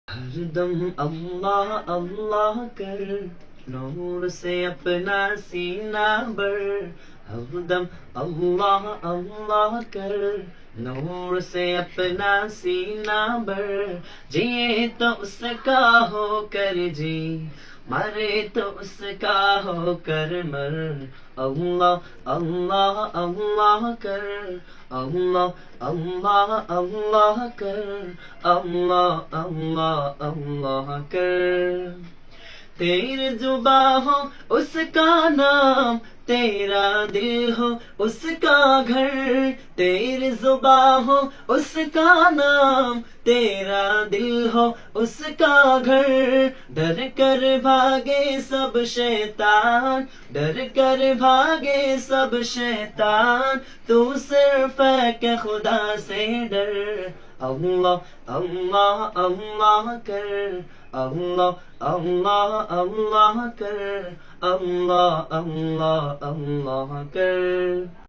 ہر دم اللہ اللہ کر، نور سے اپنا سینہ بھر، ہر دم اللہ اللہ کر، نور سے اپنا سینہ بھر، جیے تو اس کا ہو کر جی، مرے تو اس کا ہو کر مر، اللہ اللہ اللہ کر، اللہ اللہ اللہ کر، اللہ اللہ اللہ کر۔ تیرے زباں ہو اس کا نام، تیرا دل ہو اس کا گھر، تیرے زباں ہو اس کا نام، تیرا دل ہو اس کا گھر، ڈر کر بھاگے سب شیطان، ڈر کر بھاگے سب شیطان، تو صرف ہے کہ خدا سے ڈر، اللہ اللہ اللہ کر، اللہ اللہ اللہ کر، اللہ اللہ اللہ کر۔